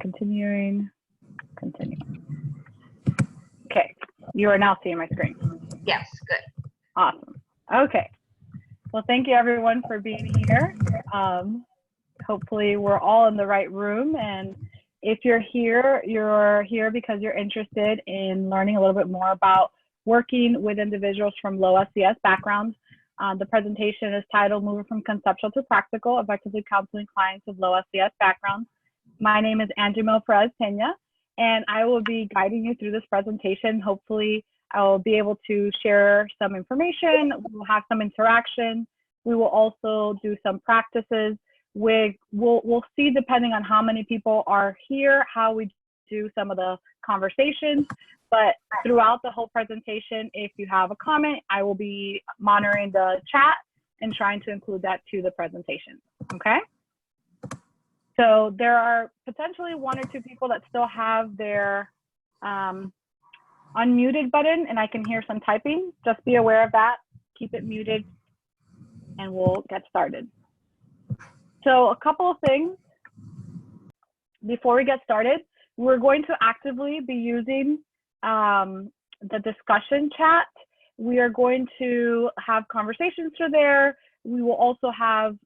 continuing. Okay, you are now seeing my screen. Yes, good. Awesome. Okay. Well, thank you everyone for being here. Hopefully we're all in the right room, and if you're here because you're interested in learning a little bit more about working with individuals from low SES backgrounds. The presentation is titled Moving from Conceptual to Practical, Effectively Counseling Clients with Low SES Backgrounds. My name is Angiemil Peña, and I will be guiding you through this presentation. Hopefully, I will be able to share some information. We'll have some interaction. We will also do some practices. We'll see, depending on how many people are here, how we do some of the conversations. But throughout the whole presentation, if you have a comment, I will be monitoring the chat and trying to include that to the presentation, okay? So there are potentially 1 or 2 people that still have their unmuted button, and I can hear some typing. Just be aware of that. Keep it muted, and we'll get started. So a couple of things before we get started. We're going to actively be using the discussion chat. We are going to have conversations through there. We will also have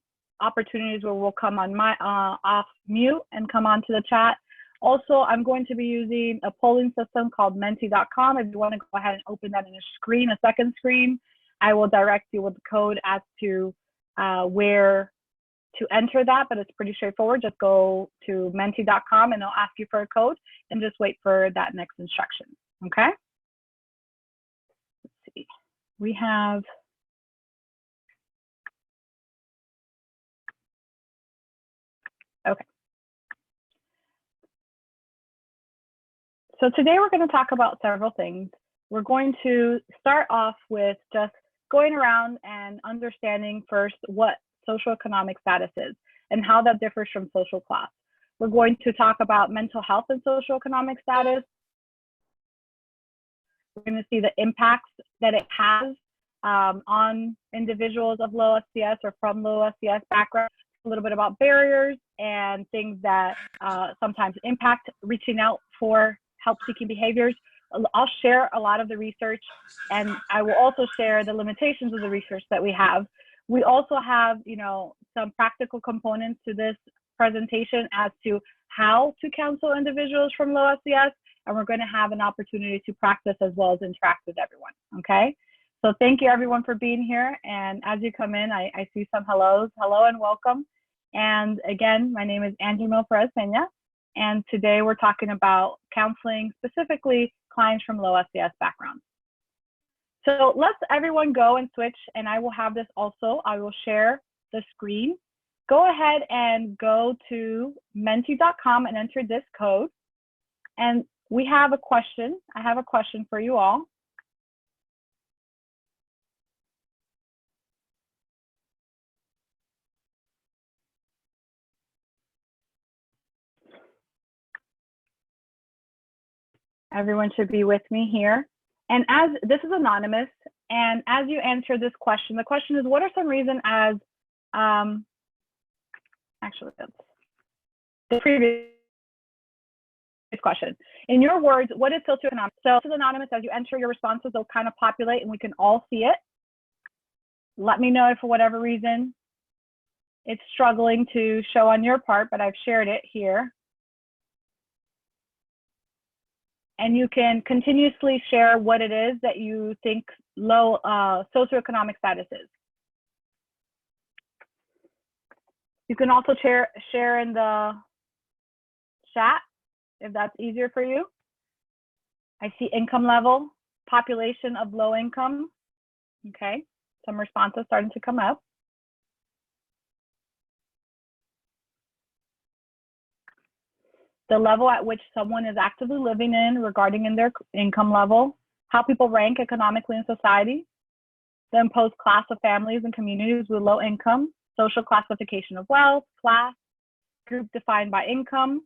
opportunities where we'll come on off mute and come onto the chat. Also, I'm going to be using a polling system called menti.com. If you want to go ahead and open that in a second screen, I will direct you with the code as to where to enter that, but it's pretty straightforward. Just go to menti.com and they'll ask you for a code and just wait for that next instruction, okay? Let's see, we have, okay. So today we're going to talk about several things. We're going to start off with just going around and understanding first what socioeconomic status is and how that differs from social class. We're going to talk about mental health and socioeconomic status. We're going to see the impacts that it has on individuals of low SES or from low SES background, a little bit about barriers and things that sometimes impact reaching out for help-seeking behaviors. I'll share a lot of the research, and I will also share the limitations of the research that we have. We also have, some practical components to this presentation as to how to counsel individuals from low SES, and we're going to have an opportunity to practice as well as interact with everyone, okay? So thank you everyone for being here, and as you come in, I see some hellos. Hello and welcome. And again, my name is Angiemil Peña, and today we're talking about counseling, specifically clients from low SES backgrounds. So let's everyone go and switch, and I will have this also. I will share the screen. Go ahead and go to menti.com and enter this code. And we have a question. I have a question for you all. Everyone should be with me here. And as this is anonymous, and as you answer this question, the question is, what are some reasons as, actually, that's the previous question. In your words, what is socioeconomic? So this is anonymous. As you enter your responses, they'll kind of populate and we can all see it. Let me know if for whatever reason it's struggling to show on your part, but I've shared it here. And you can continuously share what it is that you think low socioeconomic status is. You can also share in the chat if that's easier for you. I see income level, population of low income. Okay, some responses starting to come up. The level at which someone is actively living in regarding in their income level, how people rank economically in society, the imposed class of families and communities with low income, social classification of wealth, class, group defined by income.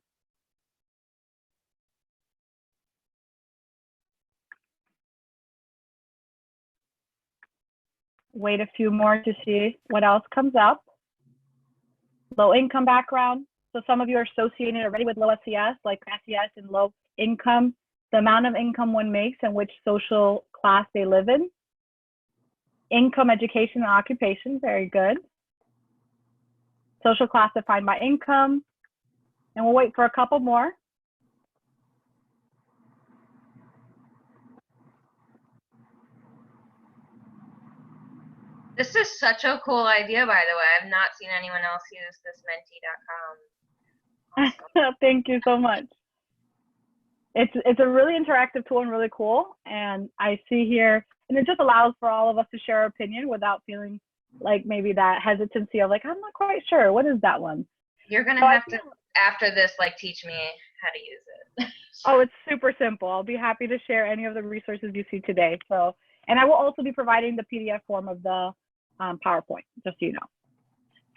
Wait a few more to see what else comes up. Low income background, So some of you are associated already with low SES, like SES and low income, the amount of income one makes and which social class they live in. Income, education, and occupation, very good. Social class defined by income. And we'll wait for a couple more. This is such a cool idea, by the way. I've not seen anyone else use this menti.com. Awesome. Thank you so much. It's a really interactive tool and really cool. And I see here, and it just allows for all of us to share our opinion without feeling like maybe that hesitancy of like, I'm not quite sure. What is that one? You're going to have to, after this, like teach me how to use it. Oh, it's super simple. I'll be happy to share any of the resources you see today. So, and I will also be providing the PDF form of the PowerPoint, just so you know.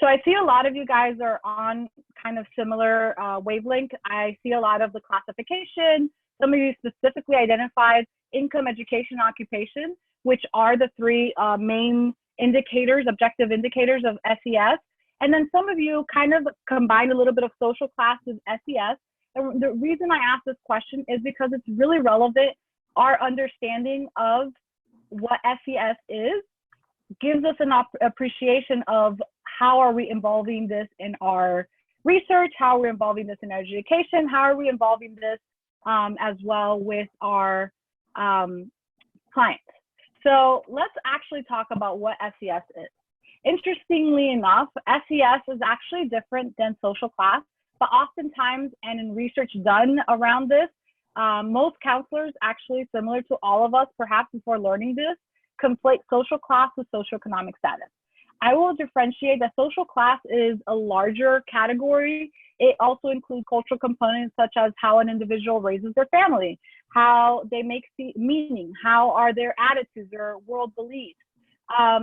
So I see a lot of you guys are on kind of similar wavelength. I see a lot of the classification. Some of you specifically identified income, education, occupation, which are the three main indicators, objective indicators of SES. And then some of you kind of combined a little bit of social class with SES. And the reason I asked this question is because it's really relevant. Our understanding of what SES is gives us an appreciation of how are we involving this in our research, how are we involving this in our education, how are we involving this as well with our clients. So let's actually talk about what SES is. Interestingly enough, SES is actually different than social class, but oftentimes, and in research done around this, most counselors actually similar to all of us, perhaps before learning this, conflate social class with socioeconomic status. I will differentiate that social class is a larger category. It also includes cultural components such as how an individual raises their family, how they make meaning, how are their attitudes, their world beliefs,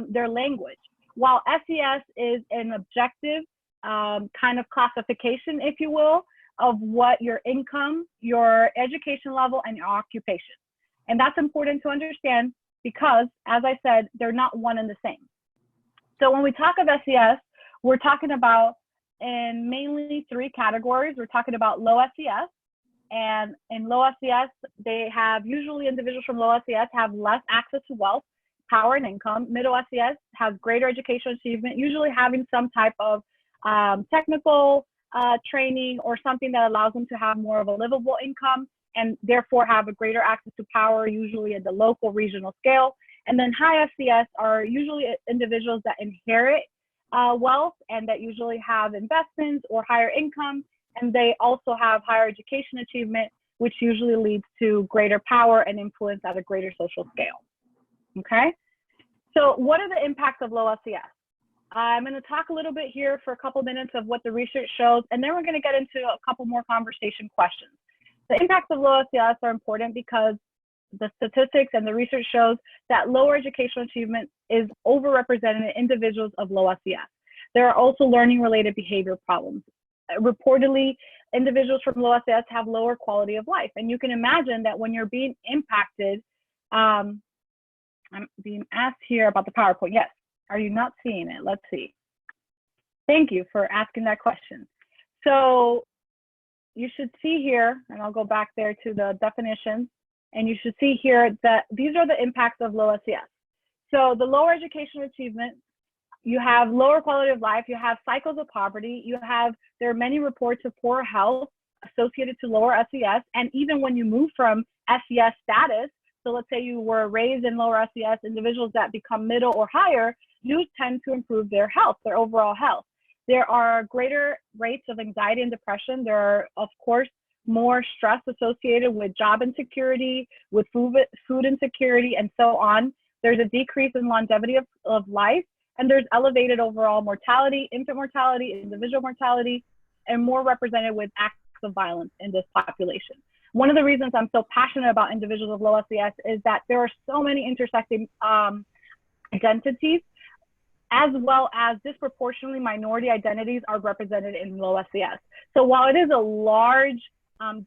their language. While SES is an objective kind of classification, if you will, of what your income, your education level, and your occupation. And that's important to understand because, as I said, they're not one and the same. So when we talk of SES, we're talking about in mainly three categories. We're talking about low SES. And in low SES, they have usually individuals from low SES have less access to wealth, power, and income. Middle SES has greater educational achievement, usually having some type of technical training or something that allows them to have more of a livable income and therefore have a greater access to power, usually at the local regional scale. And then high SES are usually individuals that inherit wealth and that usually have investments or higher income. And they also have higher education achievement, which usually leads to greater power and influence at a greater social scale. Okay, so what are the impacts of low SES? I'm going to talk a little bit here for a couple minutes of what the research shows, and then we're going to get into a couple more conversation questions. The impacts of low SES are important because the statistics and the research shows that lower educational achievement is overrepresented in individuals of low SES. There are also learning-related behavior problems. Reportedly, individuals from low SES have lower quality of life, and you can imagine that when you're being impacted, I'm being asked here about the PowerPoint. Yes. Are you not seeing it? Let's see. Thank you for asking that question. So you should see here, and I'll go back there to the definitions, and you should see here that these are the impacts of low SES. So the lower educational achievement, you have lower quality of life, you have cycles of poverty, there are many reports of poor health associated to lower SES, and even when you move from SES status, so let's say you were raised in lower SES, individuals that become middle or higher, you tend to improve their health, their overall health. There are greater rates of anxiety and depression. There are, of course, more stress associated with job insecurity, with food insecurity, and so on. There's a decrease in longevity of life, and there's elevated overall mortality, infant mortality, individual mortality, and more represented with acts of violence in this population. One of the reasons I'm so passionate about individuals of low SES is that there are so many intersecting identities, as well as disproportionately minority identities are represented in low SES. So while it is a large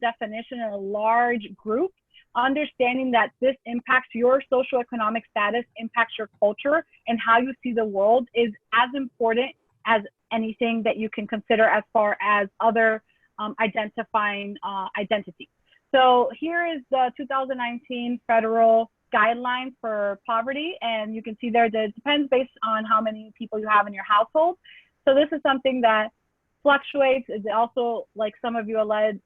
definition and a large group, understanding that this impacts your socioeconomic status, impacts your culture, and how you see the world is as important as anything that you can consider as far as other identifying identities. So here is the 2019 federal guideline for poverty, and you can see there that it depends based on how many people you have in your household. So this is something that fluctuates. It's also, like some of you alluded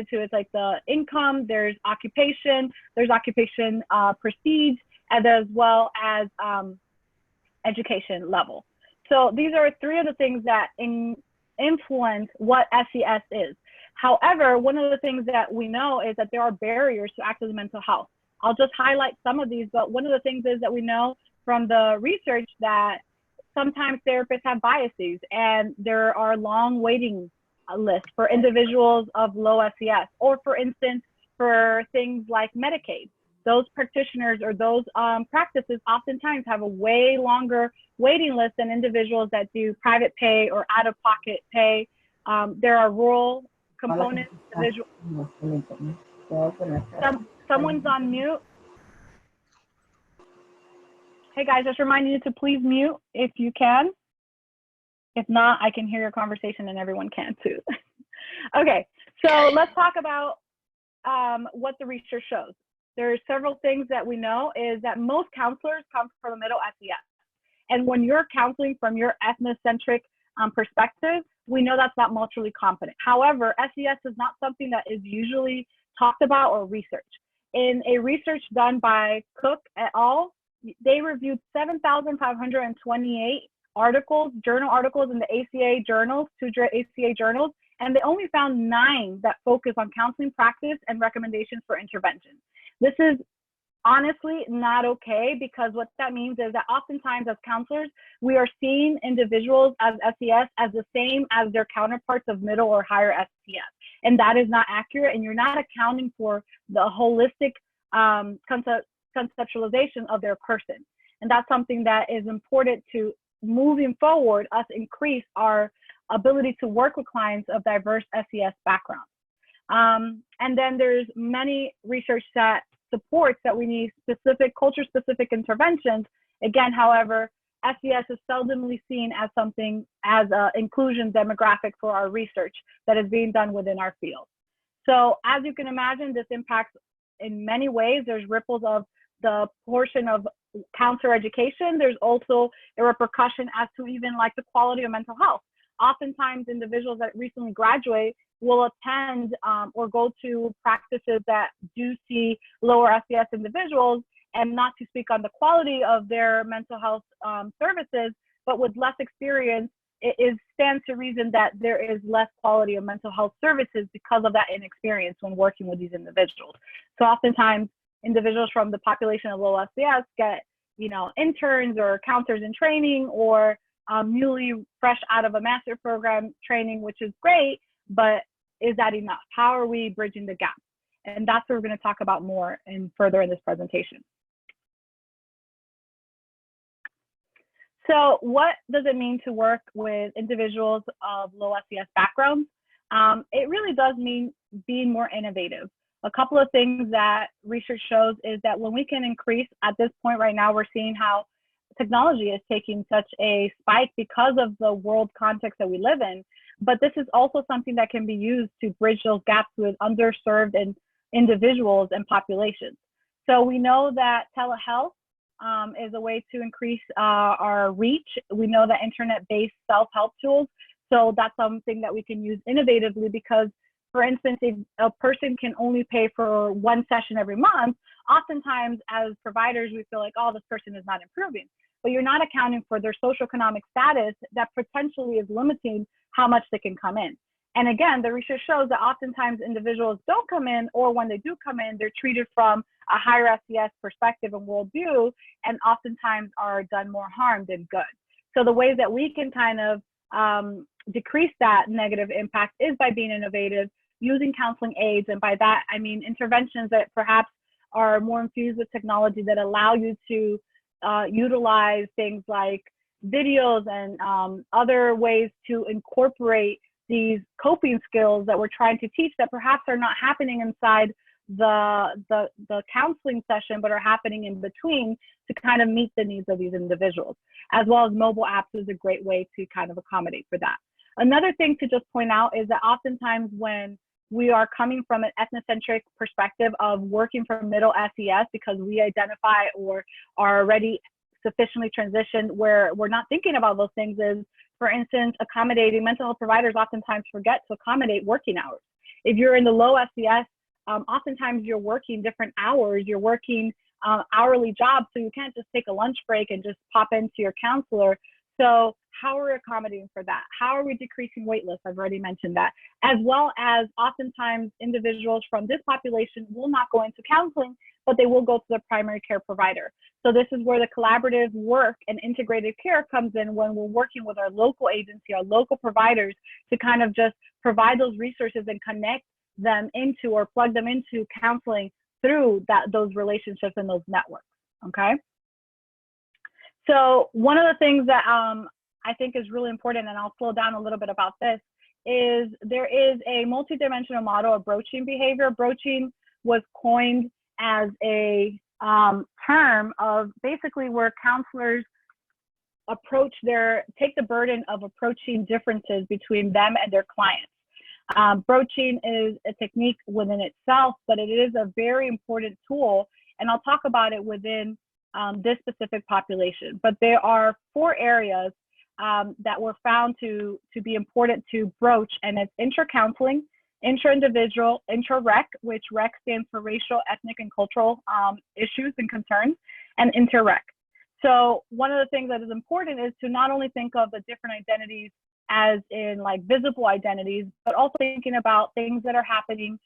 to, it's like the income, there's occupation prestige, and as well as education level. So these are three of the things that influence what SES is. However, one of the things that we know is that there are barriers to access to mental health. I'll just highlight some of these, but one of the things is that we know from the research that sometimes therapists have biases, and there are long waiting lists for individuals of low SES, or for instance, for things like Medicaid. Those practitioners or those practices oftentimes have a way longer waiting list than individuals that do private pay or out-of-pocket pay. There are rural components. Someone's on mute. Hey guys, just reminding you to please mute if you can. If not, I can hear your conversation and everyone can too. Okay, so let's talk about what the research shows. There are several things that we know is that most counselors come from a middle SES. And when you're counseling from your ethnocentric perspective, we know that's not multiculturally competent. However, SES is not something that is usually talked about or researched. In a research done by Cook et al., they reviewed 7,528 articles, journal articles in the ACA journals, two ACA journals, and they only found 9 that focus on counseling practice and recommendations for intervention. This is honestly not okay, because what that means is that oftentimes as counselors, we are seeing individuals as SES as the same as their counterparts of middle or higher SES. And that is not accurate, and you're not accounting for the holistic conceptualization of their person. And that's something that is important to, moving forward, us increase our ability to work with clients of diverse SES backgrounds. And then there's many research that supports that we need specific culture-specific interventions. Again, however, SES is seldomly seen as something as an inclusion demographic for our research that is being done within our field. So as you can imagine, this impacts in many ways. There's ripples of the portion of counselor education. There's also a repercussion as to even like the quality of mental health. Oftentimes individuals that recently graduate will attend or go to practices that do see lower SES individuals, and not to speak on the quality of their mental health services, but with less experience, it stands to reason that there is less quality of mental health services because of that inexperience when working with these individuals. So oftentimes individuals from the population of low SES get, interns or counselors in training, or newly fresh out of a master program training, which is great, but is that enough? How are we bridging the gap? And that's what we're going to talk about more and further in this presentation. So what does it mean to work with individuals of low SES backgrounds? It really does mean being more innovative. A couple of things that research shows is that when we can increase, at this point right now, we're seeing how technology is taking such a spike because of the world context that we live in. But this is also something that can be used to bridge those gaps with underserved individuals and populations. So we know that telehealth is a way to increase our reach. We know that internet-based self-help tools. So that's something that we can use innovatively, because, for instance, if a person can only pay for one session every month, oftentimes as providers, we feel like, oh, this person is not improving. But you're not accounting for their socioeconomic status that potentially is limiting how much they can come in. And again, the research shows that oftentimes individuals don't come in, or when they do come in, they're treated from a higher SES perspective and worldview, and oftentimes are done more harm than good. So the ways that we can kind of decrease that negative impact is by being innovative, using counseling aids. And by that, I mean interventions that perhaps are more infused with technology that allow you to utilize things like videos and other ways to incorporate these coping skills that we're trying to teach that perhaps are not happening inside the counseling session, but are happening in between to kind of meet the needs of these individuals, as well as mobile apps is a great way to kind of accommodate for that. Another thing to just point out is that oftentimes when we are coming from an ethnocentric perspective of working from middle SES because we identify or are already sufficiently transitioned where we're not thinking about those things, is, for instance, accommodating mental health providers oftentimes forget to accommodate working hours. If you're in the low SES, oftentimes you're working different hours, you're working hourly jobs, so you can't just take a lunch break and just pop into your counselor. So how are we accommodating for that? How are we decreasing wait lists? I've already mentioned that. As well as oftentimes individuals from this population will not go into counseling, but they will go to the primary care provider. So this is where the collaborative work and integrated care comes in when we're working with our local agency, our local providers, to kind of just provide those resources and connect them into or plug them into counseling through those relationships and those networks, okay? So one of the things that I think is really important, and I'll slow down a little bit about this, is there is a multidimensional model of broaching behavior. Broaching was coined as a term of basically where counselors take the burden of approaching differences between them and their clients. Broaching is a technique within itself, but it is a very important tool, and I'll talk about it within this specific population. But there are 4 areas that were found to be important to broach, and it's intra-counseling, intra-individual, intra-rec, which rec stands for racial, ethnic, and cultural issues and concerns, and inter-rec. So one of the things that is important is to not only think of the different identities as in like visible identities, but also thinking about things that are happening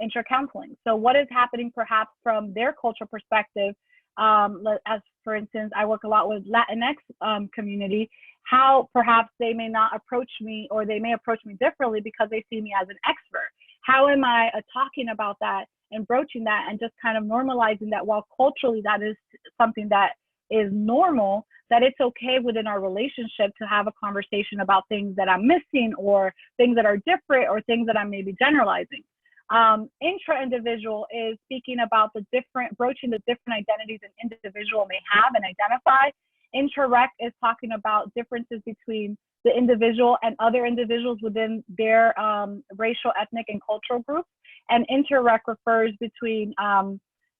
intra-counseling. So what is happening perhaps from their cultural perspective, as for instance, I work a lot with Latinx community, how perhaps they may not approach me, or they may approach me differently because they see me as an expert. How am I talking about that and broaching that and just kind of normalizing that while culturally that is something that is normal, that it's okay within our relationship to have a conversation about things that I'm missing or things that are different or things that I'm maybe generalizing. Intra-individual is speaking about broaching the different identities an individual may have and identify. Intra-rec is talking about differences between the individual and other individuals within their racial, ethnic, and cultural groups. And inter-rec refers between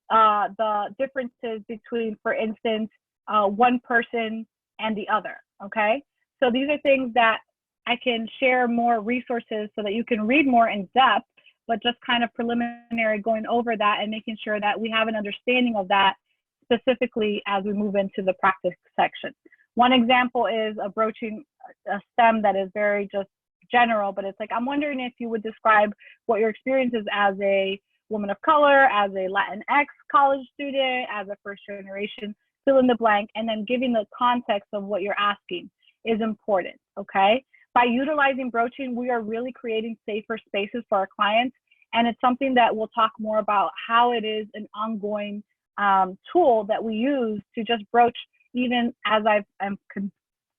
the differences between, for instance, one person and the other, okay? So these are things that I can share more resources so that you can read more in depth, but just kind of preliminary going over that and making sure that we have an understanding of that specifically as we move into the practice section. One example is a broaching a STEM that is very just general, but it's like, I'm wondering if you would describe what your experience is as a woman of color, as a Latinx college student, as a first generation, fill in the blank, and then giving the context of what you're asking is important, okay? By utilizing broaching, we are really creating safer spaces for our clients, and it's something that we'll talk more about how it is an ongoing tool that we use to just broach, even as I'm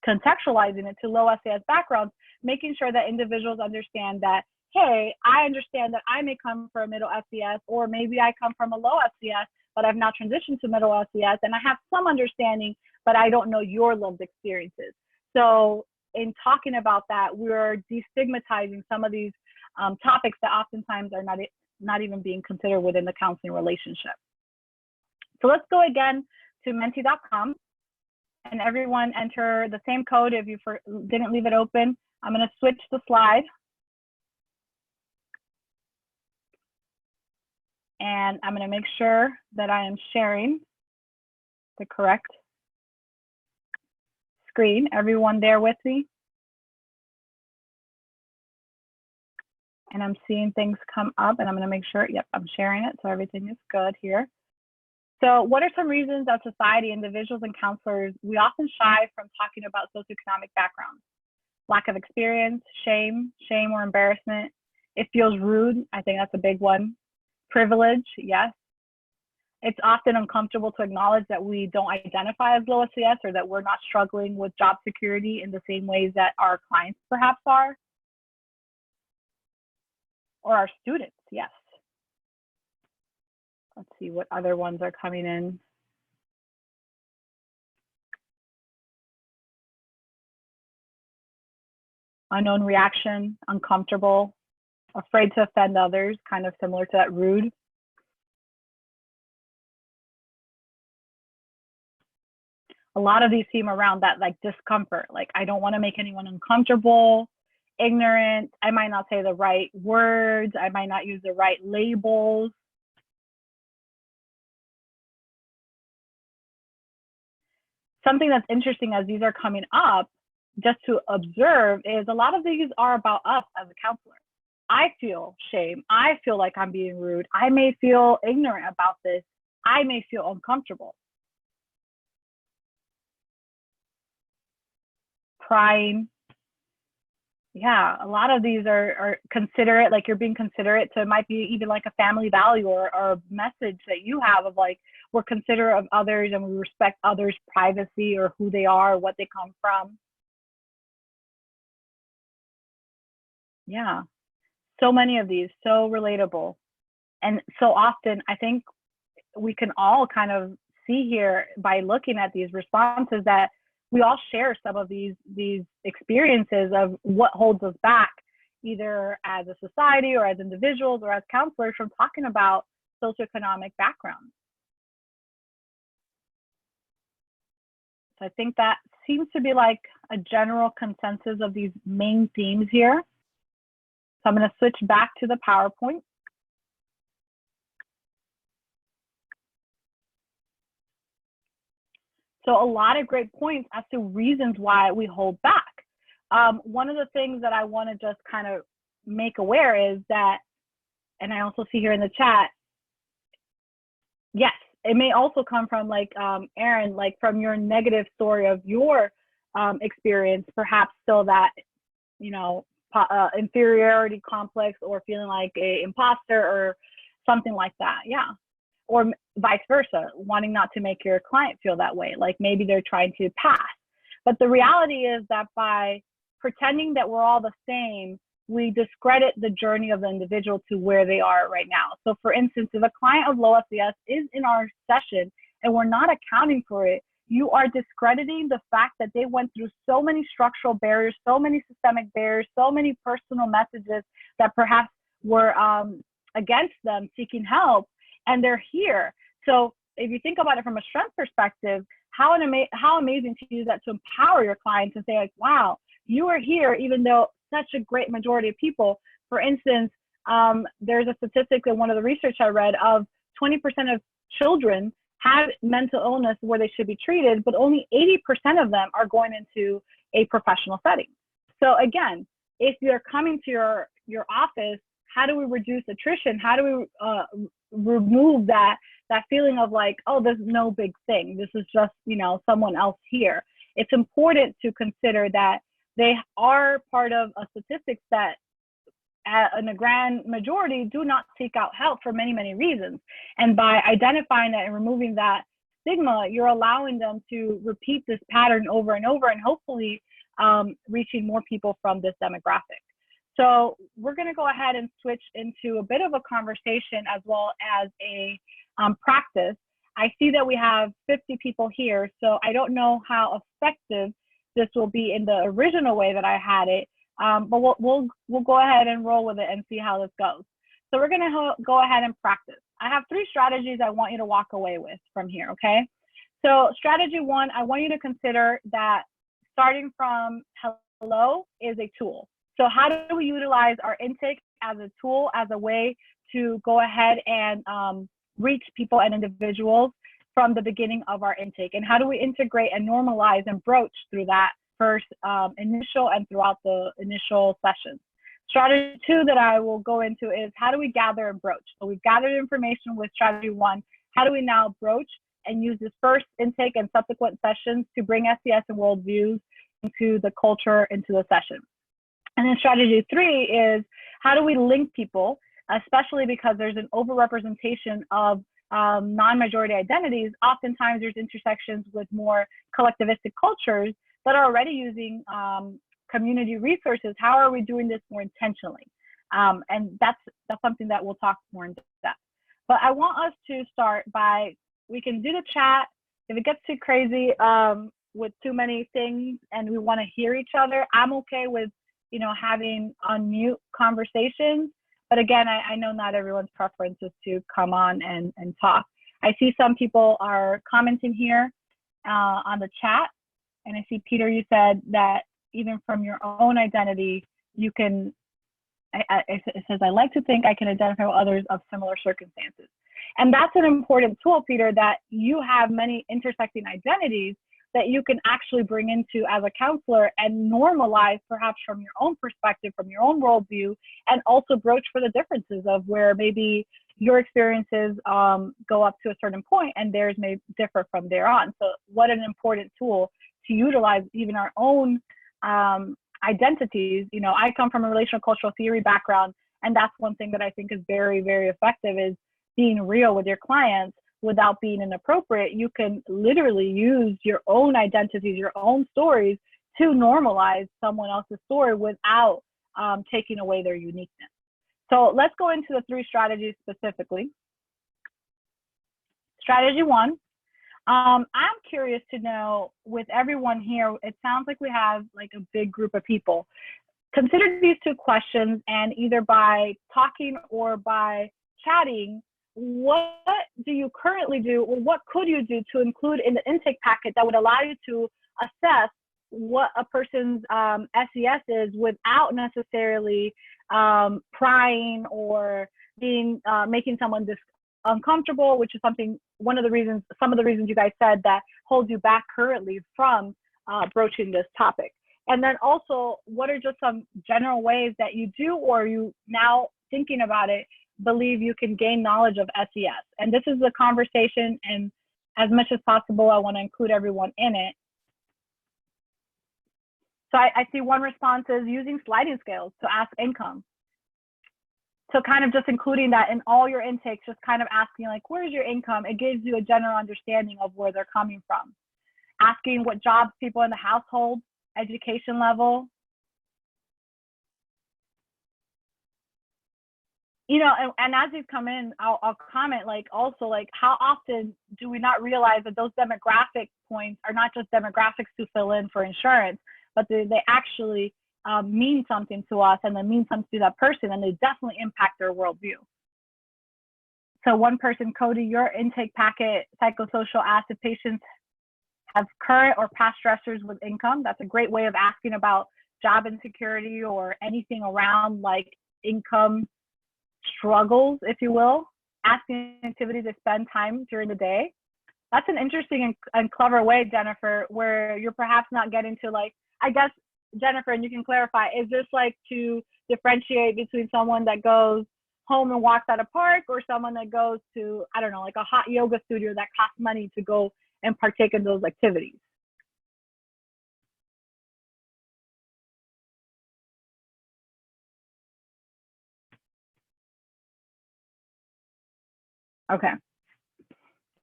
contextualizing it to low SES backgrounds, making sure that individuals understand that, hey, I understand that I may come from a middle SES, or maybe I come from a low SES, but I've now transitioned to middle SES, and I have some understanding, but I don't know your lived experiences. So in talking about that, we're destigmatizing some of these topics that oftentimes are not even being considered within the counseling relationship. So let's go again to menti.com, and everyone enter the same code if you didn't leave it open. I'm going to switch the slide. And I'm going to make sure that I am sharing the correct screen. Everyone there with me? And I'm seeing things come up, and I'm going to make sure, yep, I'm sharing it, so everything is good here. So what are some reasons that society, individuals, and counselors, we often shy from talking about socioeconomic backgrounds? Lack of experience, shame or embarrassment. It feels rude. I think that's a big one. Privilege, yes. It's often uncomfortable to acknowledge that we don't identify as low SES, or that we're not struggling with job security in the same ways that our clients perhaps are, or our students, yes. Let's see what other ones are coming in. Unknown reaction, uncomfortable, afraid to offend others, kind of similar to that rude. A lot of these seem around that like discomfort, like I don't want to make anyone uncomfortable, ignorant, I might not say the right words, I might not use the right labels. Something that's interesting as these are coming up, just to observe, is a lot of these are about us as a counselor. I feel shame. I feel like I'm being rude. I may feel ignorant about this. I may feel uncomfortable. Crying. Yeah, a lot of these are considerate, like you're being considerate. So it might be even like a family value or a message that you have of like, we're considerate of others and we respect others' privacy or who they are, what they come from. Yeah, so many of these, so relatable. And so often, I think we can all kind of see here by looking at these responses that we all share some of these experiences of what holds us back, either as a society or as individuals or as counselors, from talking about socioeconomic backgrounds. So I think that seems to be like a general consensus of these main themes here. So I'm going to switch back to the PowerPoint. So a lot of great points as to reasons why we hold back. One of the things that I want to just kind of make aware is that, and I also see here in the chat, yes, it may also come from like Erin, like from your negative story of your experience, perhaps still that, you know, inferiority complex or feeling like a imposter or something like that. Yeah. Or vice versa, wanting not to make your client feel that way. Like maybe they're trying to pass. But the reality is that by pretending that we're all the same, we discredit the journey of the individual to where they are right now. So for instance, if a client of low SES is in our session and we're not accounting for it, you are discrediting the fact that they went through so many structural barriers, so many systemic barriers, so many personal messages that perhaps were against them seeking help, and they're here. So if you think about it from a strength perspective, how amazing to use that to empower your clients and say like, wow, you are here, even though such a great majority of people, for instance, there's a statistic in one of the research I read of 20% of children have mental illness where they should be treated, but only 80% of them are going into a professional setting. So again, if you're coming to your office, how do we reduce attrition? How do we remove that feeling of like, oh, there's no big thing. This is just, you know, someone else here. It's important to consider that they are part of a statistics that in a grand majority do not seek out help for many, many reasons. And by identifying that and removing that stigma, you're allowing them to repeat this pattern over and over and hopefully reaching more people from this demographic. So we're going to go ahead and switch into a bit of a conversation as well as a practice. I see that we have 50 people here, so I don't know how effective this will be in the original way that I had it, but we'll go ahead and roll with it and see how this goes. So we're going to go ahead and practice. I have 3 strategies I want you to walk away with from here, okay? So strategy 1, I want you to consider that starting from hello is a tool. So how do we utilize our intake as a tool, as a way to go ahead and reach people and individuals from the beginning of our intake? And how do we integrate and normalize and broach through that first initial and throughout the initial sessions? Strategy 2 that I will go into is how do we gather and broach? So we've gathered information with strategy 1. How do we now broach and use this first intake and subsequent sessions to bring SES and worldviews into the culture, into the session? And then strategy 3 is how do we link people, especially because there's an overrepresentation of non-majority identities. Oftentimes there's intersections with more collectivistic cultures that are already using community resources. How are we doing this more intentionally? And that's something that we'll talk more in depth. But I want us to start by, we can do the chat. If it gets too crazy with too many things and we want to hear each other, I'm okay with, you know, having unmute conversations. But again, I know not everyone's preference is to come on and talk. I see some people are commenting here on the chat. And I see, Peter, you said that even from your own identity, you can, it says, I like to think I can identify with others of similar circumstances. And that's an important tool, Peter, that you have many intersecting identities that you can actually bring into as a counselor and normalize perhaps from your own perspective, from your own worldview, and also broach for the differences of where maybe your experiences go up to a certain point and theirs may differ from there on. So what an important tool to utilize even our own identities. You know, I come from a relational cultural theory background, and that's one thing that I think is very, very effective is being real with your clients without being inappropriate. You can literally use your own identities, your own stories to normalize someone else's story without taking away their uniqueness. So let's go into the 3 strategies specifically. Strategy 1, I'm curious to know with everyone here, it sounds like we have like a big group of people. Consider these 2 questions, and either by talking or by chatting, what do you currently do, or what could you do to include in the intake packet that would allow you to assess what a person's SES is without necessarily prying or being making someone uncomfortable, which is something, some of the reasons you guys said that hold you back currently from broaching this topic. And then also, what are just some general ways that you do, or you now thinking about it, believe you can gain knowledge of SES? And this is the conversation, and as much as possible, I want to include everyone in it. So I see one response is using sliding scales to ask income. So kind of just including that in all your intakes, just kind of asking like, where's your income? It gives you a general understanding of where they're coming from. Asking what jobs people in the household, education level. You know, and as these come in, I'll comment like also like how often do we not realize that those demographic points are not just demographics to fill in for insurance, but they actually mean something to us, and they mean something to that person, and they definitely impact their worldview. So one person, Cody, your intake packet, psychosocial asked if patients have current or past stressors with income. That's a great way of asking about job insecurity or anything around like income struggles, if you will. Asking activities to spend time during the day. That's an interesting and clever way, Jennifer, where you're perhaps not getting to like, I guess, Jennifer, and you can clarify, is this like to differentiate between someone that goes home and walks at a park, or someone that goes to, I don't know, like a hot yoga studio that costs money to go and partake in those activities? Okay.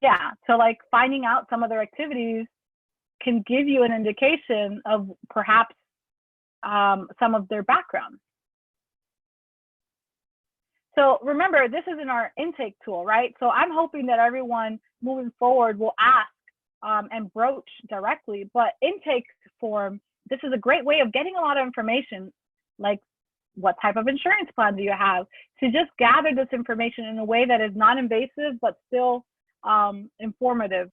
Yeah, so like finding out some of their activities can give you an indication of perhaps some of their background. So remember, this is in our intake tool, right? So I'm hoping that everyone moving forward will ask and broach directly, but intake form, this is a great way of getting a lot of information, like what type of insurance plan do you have, to just gather this information in a way that is non-invasive, but still informative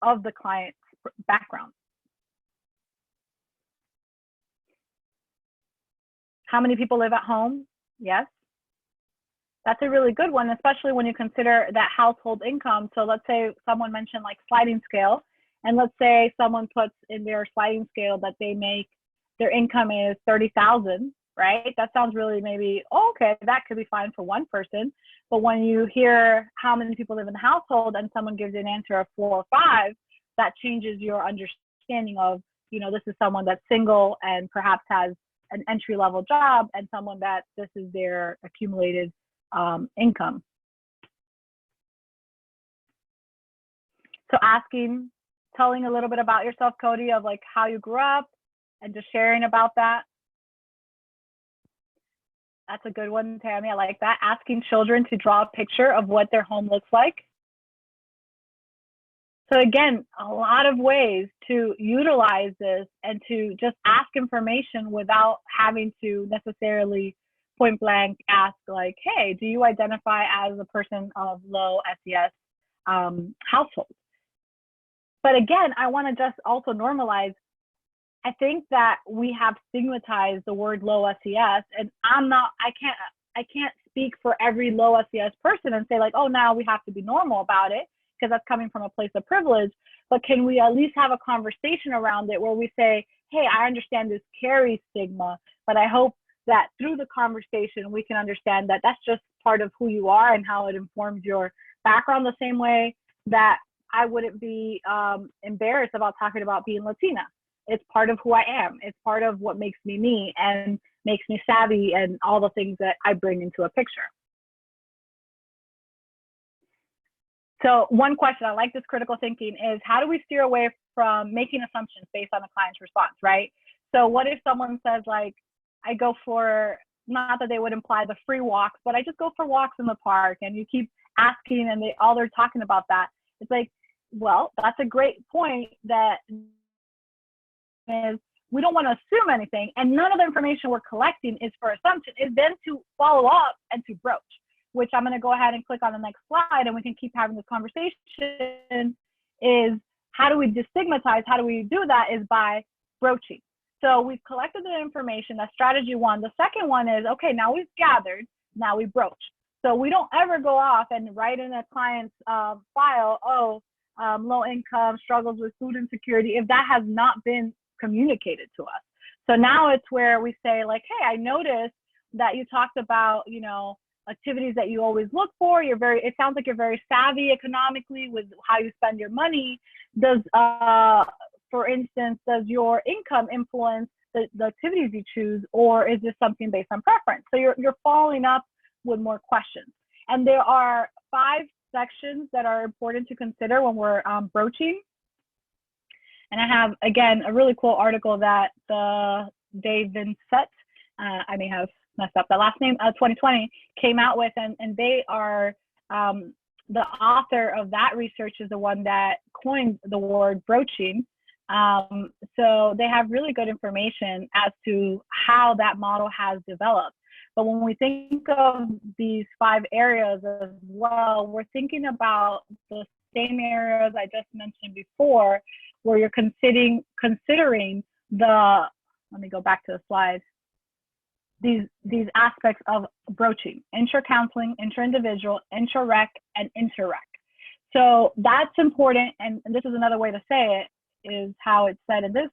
of the client's background. How many people live at home? Yes. That's a really good one, especially when you consider that household income. So let's say someone mentioned like sliding scale, and let's say someone puts in their sliding scale that they make, their income is 30,000, right? That sounds really maybe, oh, okay, that could be fine for one person. But when you hear how many people live in the household and someone gives you an answer of 4 or 5, that changes your understanding of, you know, this is someone that's single and perhaps has an entry-level job, and someone that this is their accumulated income. So asking, telling a little bit about yourself, Cody, of like how you grew up and just sharing about that. That's a good one, Tammy. I like that. Asking children to draw a picture of what their home looks like. So again, a lot of ways to utilize this and to just ask information without having to necessarily point blank ask like, hey, do you identify as a person of low SES household? But again, I want to just also normalize. I think that we have stigmatized the word low SES, and I can't speak for every low SES person and say like, oh, now we have to be normal about it, because that's coming from a place of privilege. But can we at least have a conversation around it where we say, hey, I understand this carries stigma, but I hope that through the conversation, we can understand that that's just part of who you are and how it informs your background, the same way that I wouldn't be embarrassed about talking about being Latina. It's part of who I am. It's part of what makes me me and makes me savvy and all the things that I bring into a picture. So one question, I like this critical thinking, is how do we steer away from making assumptions based on the client's response, right? So what if someone says like, I go for, not that they would imply the free walks, but I just go for walks in the park, and you keep asking and all they're talking about that. It's like, well, that's a great point, that is we don't want to assume anything, and none of the information we're collecting is for assumption, is then to follow up and to broach, which I'm going to go ahead and click on the next slide and we can keep having this conversation. Is how do we destigmatize? How do we do that? Is by broaching. So we've collected the information. That's strategy one. The second one is, okay, now we've gathered, now we broach. So we don't ever go off and write in a client's file, oh, low income, struggles with food insecurity, if that has not been communicated to us. So now it's where we say like, hey, I noticed that you talked about, you know, activities that you always look for. It sounds like you're very savvy economically with how you spend your money. Does, for instance, does your income influence the activities you choose, or is this something based on preference? So you're following up with more questions. And there are 5 sections that are important to consider when we're broaching. And I have, again, a really cool article that Dave Vincent, I may have messed up that last name, 2020, came out with, and they are, the author of that research is the one that coined the word broaching. So they have really good information as to how that model has developed. But when we think of these 5 areas as well, we're thinking about the same areas I just mentioned before, where you're considering the, let me go back to the slide, these aspects of broaching: intra-counseling, intra-individual, intra-rec, and inter-rec. So that's important, and this is another way to say it, is how it's said in this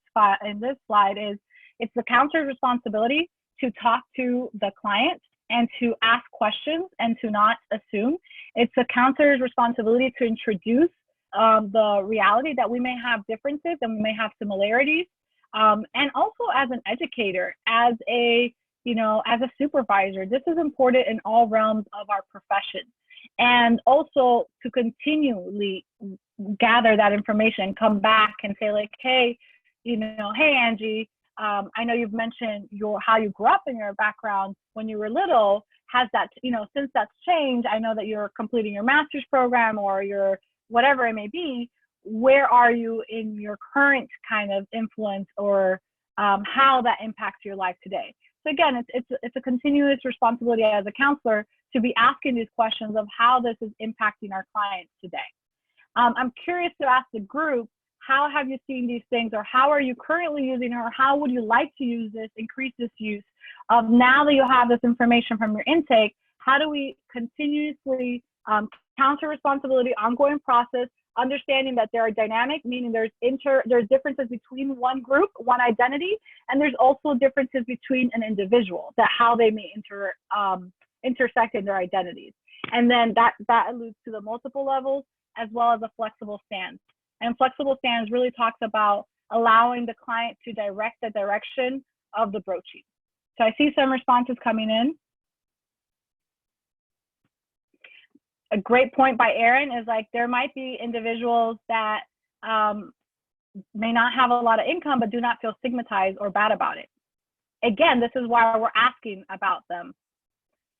slide, is it's the counselor's responsibility to talk to the client and to ask questions and to not assume. It's the counselor's responsibility to introduce the reality that we may have differences and we may have similarities. And also as an educator, as a supervisor, this is important in all realms of our profession. And also to continually gather that information, come back and say like, hey, hey, Angie, I know you've mentioned how you grew up in your background when you were little. Has that, since that's changed, I know that you're completing your master's program or your whatever it may be. Where are you in your current kind of influence, or how that impacts your life today? So again, it's a continuous responsibility as a counselor to be asking these questions of how this is impacting our clients today. I'm curious to ask the group, how have you seen these things, or how are you currently using, or how would you like to use this, increase this use of, now that you have this information from your intake, how do we continuously counselor responsibility, ongoing process, understanding that there are dynamic, meaning there's differences between one group, one identity, and there's also differences between an individual, that how they may intersect in their identities. And then that alludes to the multiple levels, as well as a flexible stance. And flexible stance really talks about allowing the client to direct the direction of the broaching. So I see some responses coming in. A great point by Aaron is like, there might be individuals that may not have a lot of income, but do not feel stigmatized or bad about it. Again, this is why we're asking about them.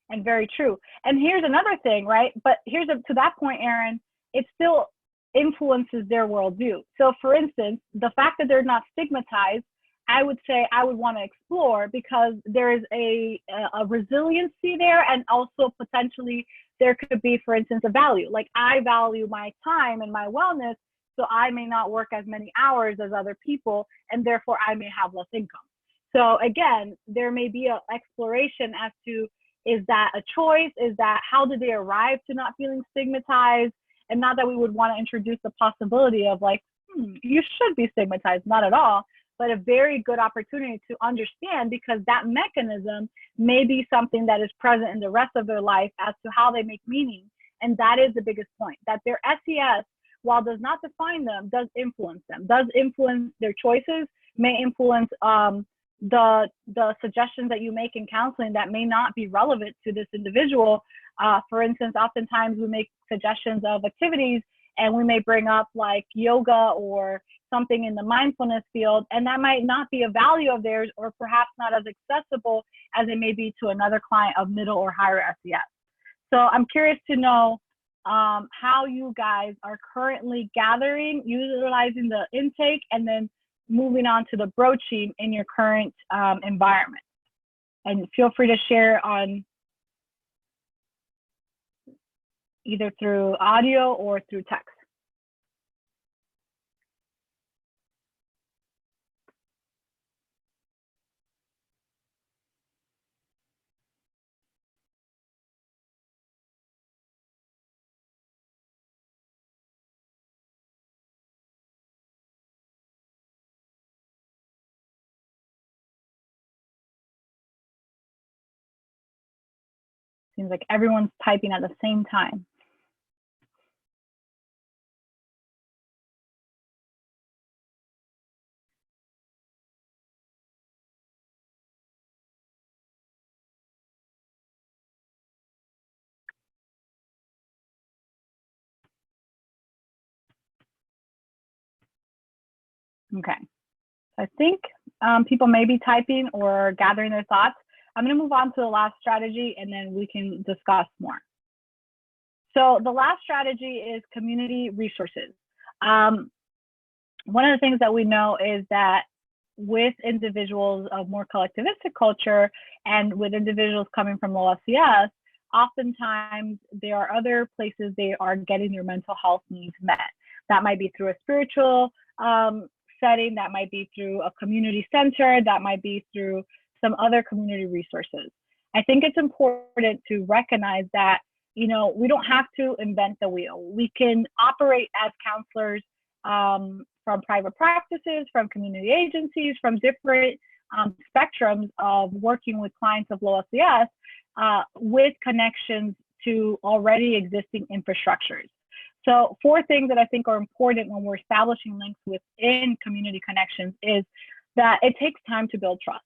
and very true. And here's another thing, right? But to that point, Aaron, it still influences their worldview. So for instance, the fact that they're not stigmatized, I would say I would want to explore, because there is a resiliency there, and also potentially there could be, for instance, a value. Like, I value my time and my wellness, so I may not work as many hours as other people, and therefore I may have less income. So again, there may be an exploration as to, is that a choice? Is that, how did they arrive to not feeling stigmatized? And not that we would want to introduce the possibility of like, you should be stigmatized, not at all, but a very good opportunity to understand, because that mechanism may be something that is present in the rest of their life as to how they make meaning. And that is the biggest point, that their SES, while does not define them, does influence them, does influence their choices, may influence the suggestions that you make in counseling that may not be relevant to this individual. For instance, oftentimes we make suggestions of activities, and we may bring up like yoga or something in the mindfulness field, and that might not be a value of theirs, or perhaps not as accessible as it may be to another client of middle or higher SES. So I'm curious to know how you guys are currently gathering, utilizing the intake, and then moving on to the broaching in your current environment. And feel free to share on either through audio or through text. Seems like everyone's typing at the same time. Okay, I think people may be typing or gathering their thoughts. I'm going to move on to the last strategy, and then we can discuss more. So the last strategy is community resources. One of the things that we know is that with individuals of more collectivistic culture, and with individuals coming from low SES, oftentimes there are other places they are getting their mental health needs met. That might be through a spiritual setting, that might be through a community center, that might be through some other community resources. I think it's important to recognize that, you know, we don't have to invent the wheel. We can operate as counselors from private practices, from community agencies, from different spectrums of working with clients of low SES with connections to already existing infrastructures. So 4 things that I think are important when we're establishing links within community connections is that it takes time to build trust.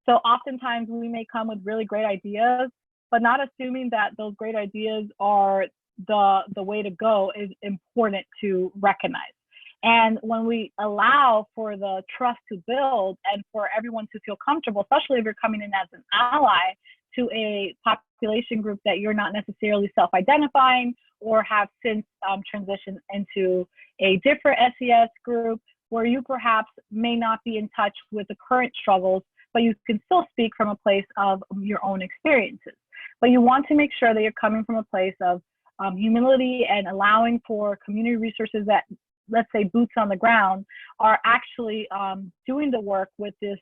So oftentimes we may come with really great ideas, but not assuming that those great ideas are the way to go is important to recognize. And when we allow for the trust to build and for everyone to feel comfortable, especially if you're coming in as an ally to a population group that you're not necessarily self-identifying or have since transitioned into a different SES group where you perhaps may not be in touch with the current struggles, but you can still speak from a place of your own experiences. But you want to make sure that you're coming from a place of humility and allowing for community resources that, let's say, boots on the ground, are actually doing the work with this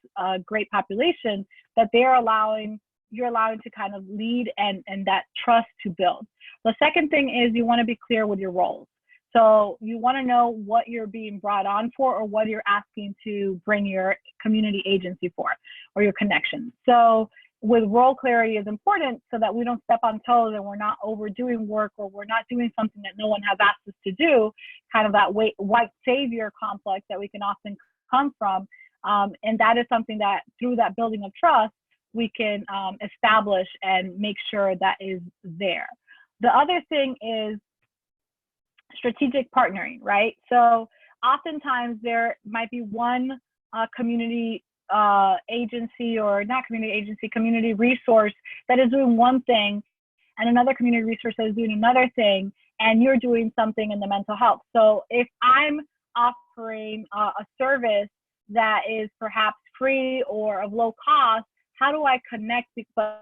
great population that you're allowing to kind of lead and that trust to build. The second thing is you want to be clear with your roles. So you want to know what you're being brought on for, or what you're asking to bring your community agency for, or your connection. So with role clarity is important so that we don't step on toes and we're not overdoing work, or we're not doing something that no one has asked us to do, kind of that white savior complex that we can often come from. And that is something that through that building of trust, we can establish and make sure that is there. The other thing is strategic partnering, right? So oftentimes there might be one community agency, or not community agency, community resource that is doing one thing, and another community resource that is doing another thing, and you're doing something in the mental health. So if I'm offering a service that is perhaps free or of low cost, how do I connect? Because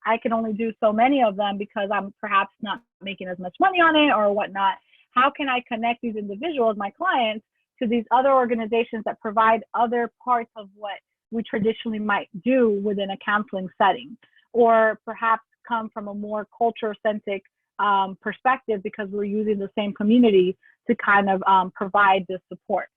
I can only do so many of them because I'm perhaps not making as much money on it or whatnot. How can I connect these individuals, my clients, to these other organizations that provide other parts of what we traditionally might do within a counseling setting, or perhaps come from a more culture-centric perspective because we're using the same community to kind of provide this support.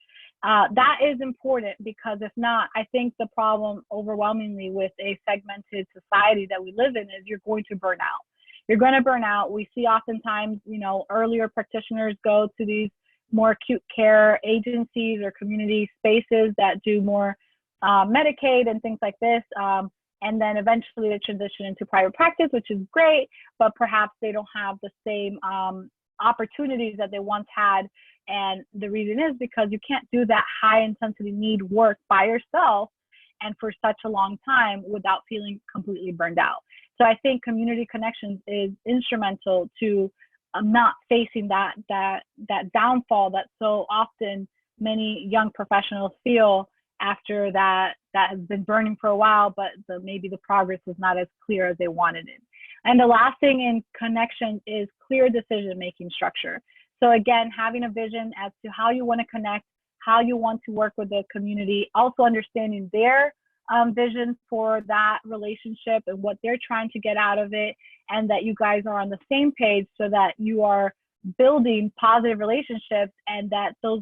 That is important, because if not, I think the problem overwhelmingly with a segmented society that we live in is you're going to burn out. You're going to burn out. We see oftentimes, you know, earlier practitioners go to these more acute care agencies or community spaces that do more Medicaid and things like this. And then eventually they transition into private practice, which is great, but perhaps they don't have the same opportunities that they once had. And the reason is because you can't do that high intensity need work by yourself and for such a long time without feeling completely burned out. So I think community connections is instrumental to not facing that downfall that so often many young professionals feel after that has been burning for a while, but maybe the progress was not as clear as they wanted it. And the last thing in connections is clear decision-making structure. So again, having a vision as to how you want to connect, how you want to work with the community, also understanding their vision for that relationship and what they're trying to get out of it, and that you guys are on the same page so that you are building positive relationships and that those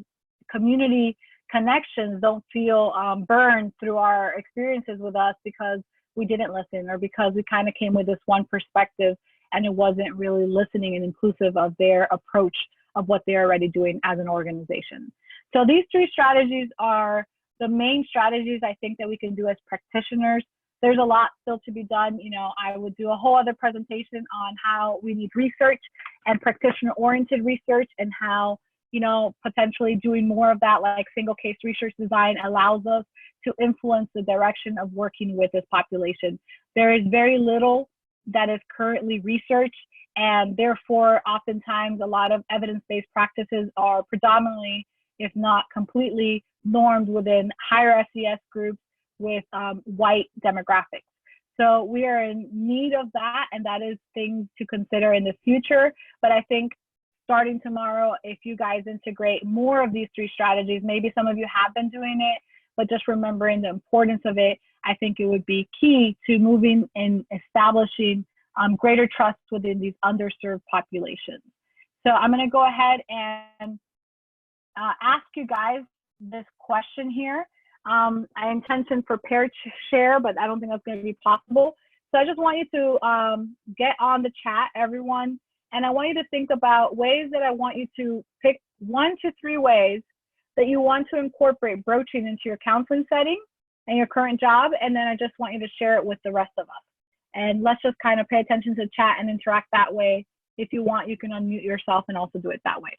community connections don't feel burned through our experiences with us because we didn't listen, or because we kind of came with this one perspective and it wasn't really listening and inclusive of their approach of what they're already doing as an organization. So these three strategies are the main strategies I think that we can do as practitioners. There's a lot still to be done. You know, I would do a whole other presentation on how we need research and practitioner-oriented research, and how, you know, potentially doing more of that, like single case research design, allows us to influence the direction of working with this population. There is very little that is currently researched, and therefore oftentimes a lot of evidence-based practices are predominantly, if not completely, normed within higher SES groups with white demographics. So we are in need of that, and that is things to consider in the future. But I think starting tomorrow, if you guys integrate more of these three strategies, maybe some of you have been doing it, but just remembering the importance of it, I think it would be key to moving and establishing greater trust within these underserved populations. So I'm going to go ahead and ask you guys this question here. I intention for pair share, but I don't think that's going to be possible. So I just want you to get on the chat, everyone, and I want you to think about ways that I want you to pick 1 to 3 ways that you want to incorporate broaching into your counseling setting and your current job, and then I just want you to share it with the rest of us. And let's just kind of pay attention to chat and interact that way. If you want, you can unmute yourself and also do it that way.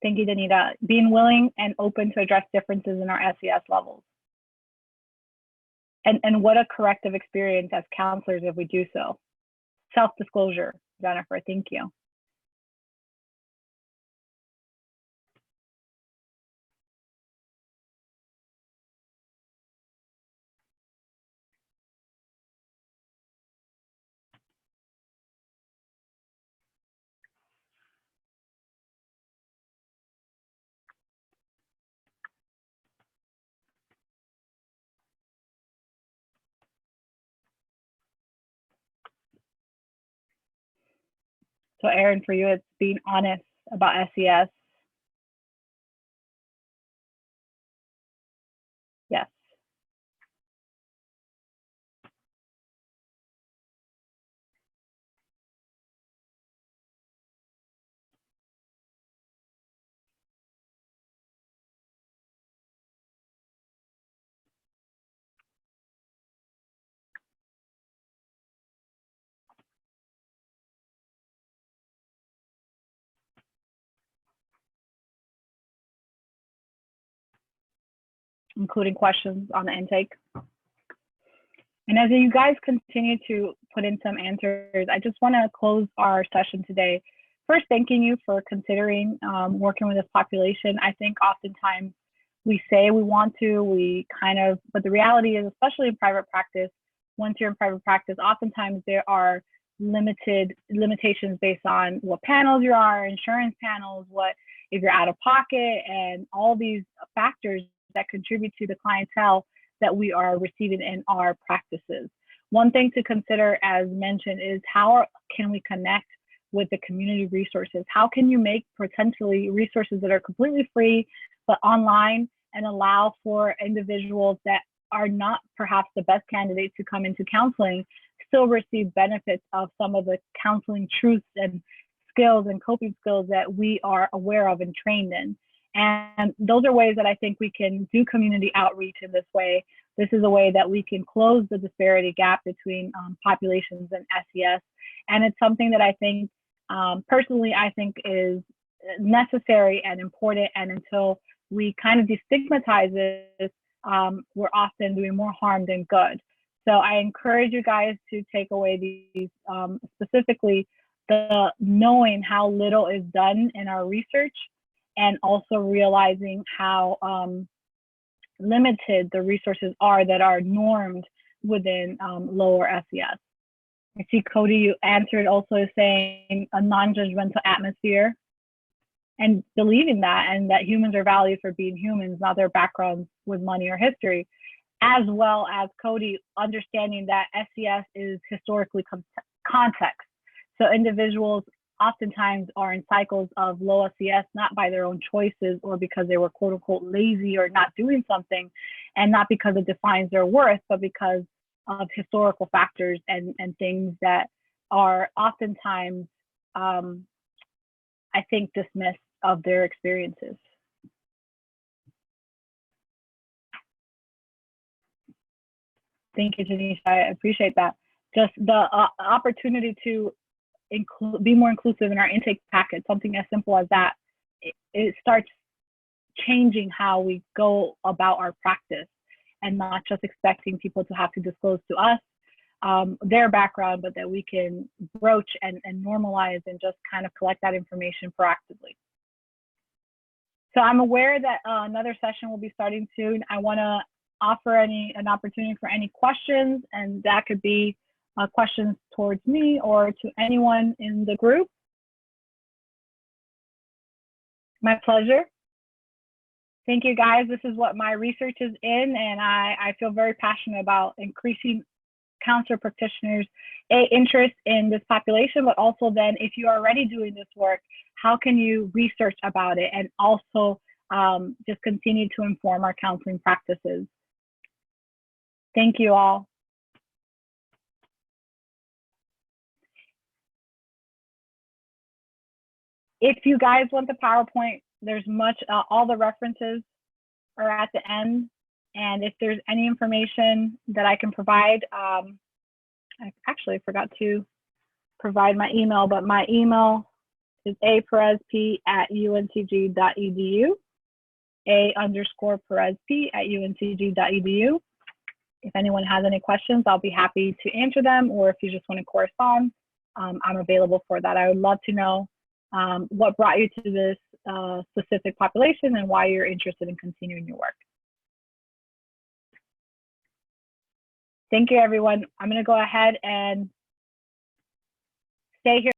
Thank you, Danita. Being willing and open to address differences in our SES levels. And what a corrective experience as counselors if we do so. Self-disclosure, Jennifer, thank you. So Erin, for you, it's being honest about SES. Yes. including questions on the intake. And as you guys continue to put in some answers, I just want to close our session today. First, thanking you for considering working with this population. I think oftentimes we say we want to, but the reality is, especially in private practice, once you're in private practice, oftentimes there are limitations based on what panels you are, insurance panels, what if you're out of pocket, and all these factors that contribute to the clientele that we are receiving in our practices. One thing to consider, as mentioned, is how can we connect with the community resources? How can you make potentially resources that are completely free, but online, and allow for individuals that are not perhaps the best candidates to come into counseling, still receive benefits of some of the counseling truths and skills and coping skills that we are aware of and trained in. And those are ways that I think we can do community outreach in this way. This is a way that we can close the disparity gap between populations and SES. And it's something that I think, personally, I think is necessary and important. And until we kind of destigmatize this, we're often doing more harm than good. So I encourage you guys to take away these, specifically the knowing how little is done in our research, and also realizing how limited the resources are that are normed within lower SES. I see Cody, you answered also saying a non-judgmental atmosphere, and believing that, and that humans are valued for being humans, not their backgrounds with money or history, as well as Cody understanding that SES is historically context. So individuals oftentimes are in cycles of low SES, not by their own choices or because they were quote unquote lazy or not doing something, and not because it defines their worth, but because of historical factors and things that are oftentimes, I think, dismissed of their experiences. Thank you, Janisha. I appreciate that. Just the opportunity to be more inclusive in our intake packet, something as simple as that, it starts changing how we go about our practice, and not just expecting people to have to disclose to us their background, but that we can broach and normalize and just kind of collect that information proactively. So I'm aware that another session will be starting soon. I want to offer an opportunity for any questions, and that could be questions towards me or to anyone in the group. My pleasure. Thank you, guys. This is what my research is in, and I feel very passionate about increasing counselor practitioners' interest in this population, but also then if you are already doing this work, how can you research about it and also just continue to inform our counseling practices. Thank you all. If you guys want the PowerPoint, there's all the references are at the end. And if there's any information that I can provide, I actually forgot to provide my email, but my email is aperezp@uncg.edu, a_perezp@uncg.edu. If anyone has any questions, I'll be happy to answer them, or if you just want to correspond, I'm available for that. I would love to know what brought you to this specific population and why you're interested in continuing your work. Thank you, everyone. I'm going to go ahead and stay here.